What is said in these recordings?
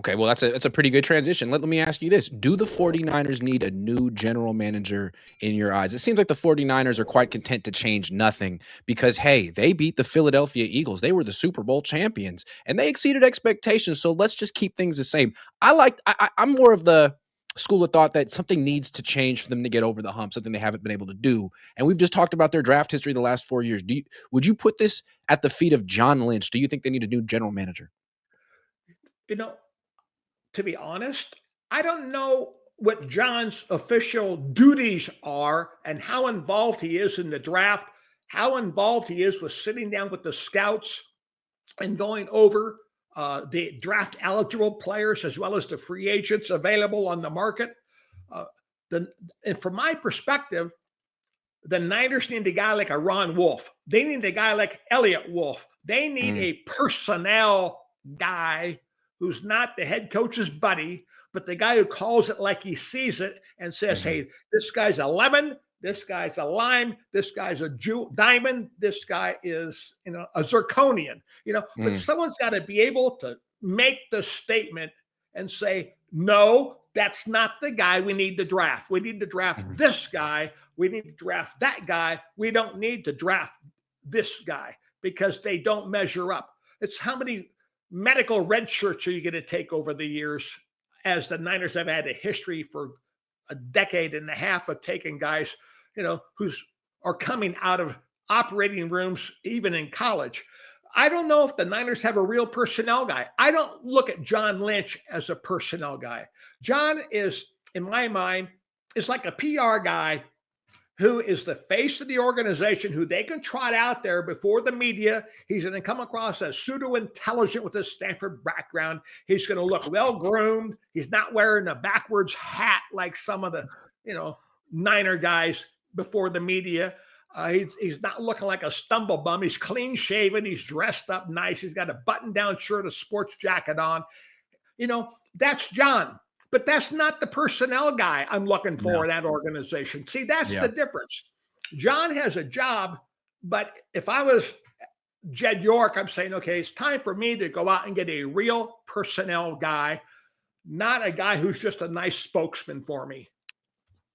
Okay, well, that's a pretty good transition. Let me ask you this. Do the 49ers need a new general manager in your eyes? It seems like the 49ers are quite content to change nothing because, hey, they beat the Philadelphia Eagles. They were the Super Bowl champions, and they exceeded expectations, so let's just keep things the same. I'm more of the school of thought that something needs to change for them to get over the hump, something they haven't been able to do, and we've just talked about their draft history the last 4 years. Would you put this at the feet of John Lynch? Do you think they need a new general manager? You know, to be honest, I don't know what John's official duties are and how involved he is in the draft, how involved he is with sitting down with the scouts and going over the draft eligible players as well as the free agents available on the market. Uh, and from my perspective, the Niners need a guy like a Ron Wolf. They need a guy like Elliot Wolf. They need Mm, a personnel guy who's not the head coach's buddy, but the guy who calls it like he sees it and says, mhm, hey, this guy's a lemon, this guy's a lime, this guy's a diamond, this guy is, a zirconian, but mm, someone's got to be able to make the statement and say, no, that's not the guy we need to draft. We need to draft mhm. this guy. We need to draft that guy. We don't need to draft this guy because they don't measure up. It's how many medical red shirts are you going to take over the years, as the Niners have had a history for a decade and a half of taking guys, who's are coming out of operating rooms, even in college. I don't know if the Niners have a real personnel guy. I don't look at John Lynch as a personnel guy. John is, in my mind, is like a PR guy who is the face of the organization, who they can trot out there before the media. He's going to come across as pseudo intelligent with his Stanford background. He's going to look well groomed. He's not wearing a backwards hat like some of the, Niner guys before the media. He's not looking like a stumble bum. He's clean shaven. He's dressed up nice. He's got a button down shirt, a sports jacket on. That's John. But that's not the personnel guy I'm looking for No. in that organization. See, that's the Yeah. difference. John has a job, but if I was Jed York, I'm saying, okay, it's time for me to go out and get a real personnel guy, not a guy who's just a nice spokesman for me.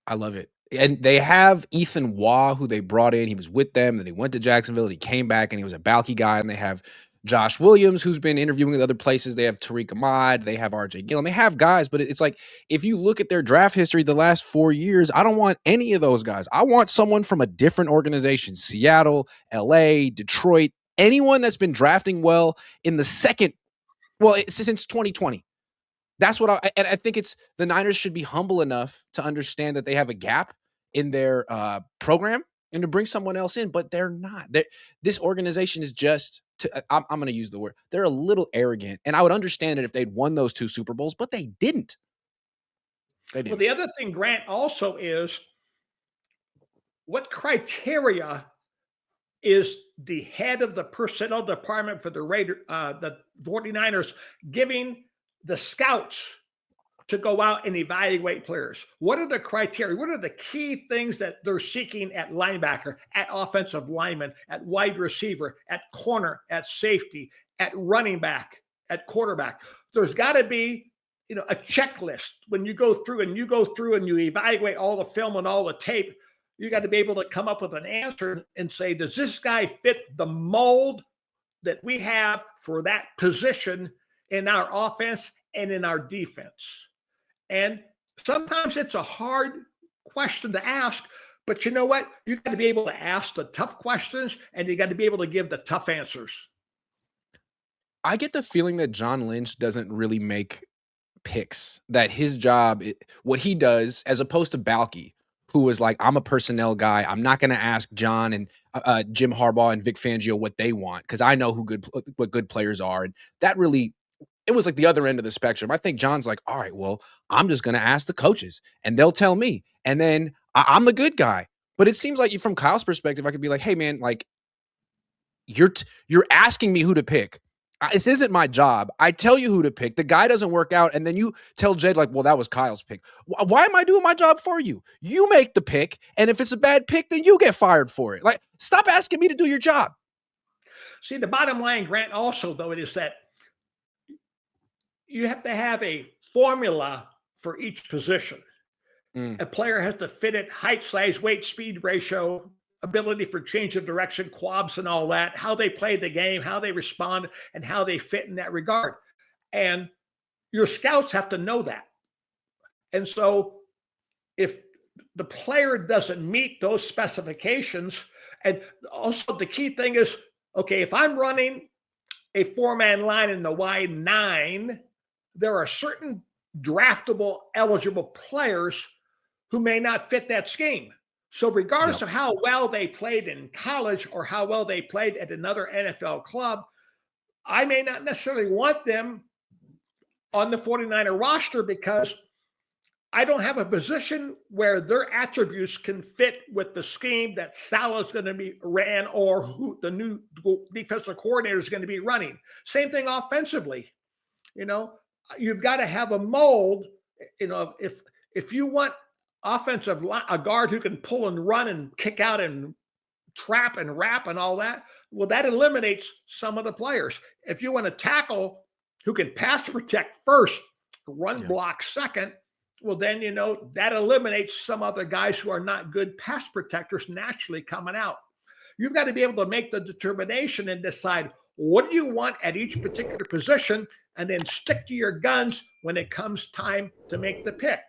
I love it. And they have Ethan Waugh, who they brought in. He was with them, then he went to Jacksonville, and he came back, and he was a Balky guy. And they have Josh Williams, who's been interviewing with other places. They have Tariq Ahmad. They have RJ Gillen. They have guys, but it's like if you look at their draft history the last 4 years, I don't want any of those guys. I want someone from a different organization: Seattle, LA, Detroit, anyone that's been drafting well in the second, well, since 2020. That's what I think it's the Niners should be humble enough to understand that they have a gap in their program and to bring someone else in, but they're not. This organization is just, I'm going to use the word, they're a little arrogant. And I would understand it if they'd won those 2 Super Bowls, but they didn't. They Well, didn't. the other thing, Grant, also is what criteria is the head of the personnel department for the 49ers giving the scouts to go out and evaluate players? What are the criteria? What are the key things that they're seeking at linebacker, at offensive lineman, at wide receiver, at corner, at safety, at running back, at quarterback? There's got to be, a checklist when you go through and you evaluate all the film and all the tape. You got to be able to come up with an answer and say, does this guy fit the mold that we have for that position in our offense and in our defense? And sometimes it's a hard question to ask, but you know what? You got to be able to ask the tough questions and you got to be able to give the tough answers. I get the feeling that John Lynch doesn't really make picks, that his job, what he does, as opposed to Balky, who was like, I'm a personnel guy. I'm not going to ask John and Jim Harbaugh and Vic Fangio what they want because I know what good players are. And that really, it was like the other end of the spectrum. I think John's like, all right, well, I'm just going to ask the coaches and they'll tell me. And then I'm the good guy. But it seems like from Kyle's perspective, I could be like, hey, man, like you're asking me who to pick. This isn't my job. I tell you who to pick. The guy doesn't work out, and then you tell Jed like, "Well, that was Kyle's pick." Why am I doing my job for you? You make the pick, and if it's a bad pick, then you get fired for it. Like, stop asking me to do your job. See, the bottom line, Grant, also, though, it is that you have to have a formula for each position. Mm, A player has to fit it: height, size, weight, speed ratio, ability for change of direction, quabs, and all that, how they play the game, how they respond, and how they fit in that regard. And your scouts have to know that. And so if the player doesn't meet those specifications, and also the key thing is, okay, if I'm running a four-man line in the wide nine, there are certain draftable eligible players who may not fit that scheme. So regardless yep. of how well they played in college or how well they played at another NFL club, I may not necessarily want them on the 49er roster because I don't have a position where their attributes can fit with the scheme that Salah's going to be ran or who the new defensive coordinator is going to be running. Same thing offensively. You know, you've got to have a mold. You know, if you want a guard who can pull and run and kick out and trap and wrap and all that, well, that eliminates some of the players. If you want to tackle who can pass protect first, run Yeah. block second, well, then, that eliminates some other guys who are not good pass protectors naturally coming out. You've got to be able to make the determination and decide what do you want at each particular position, and then stick to your guns when it comes time to make the pick.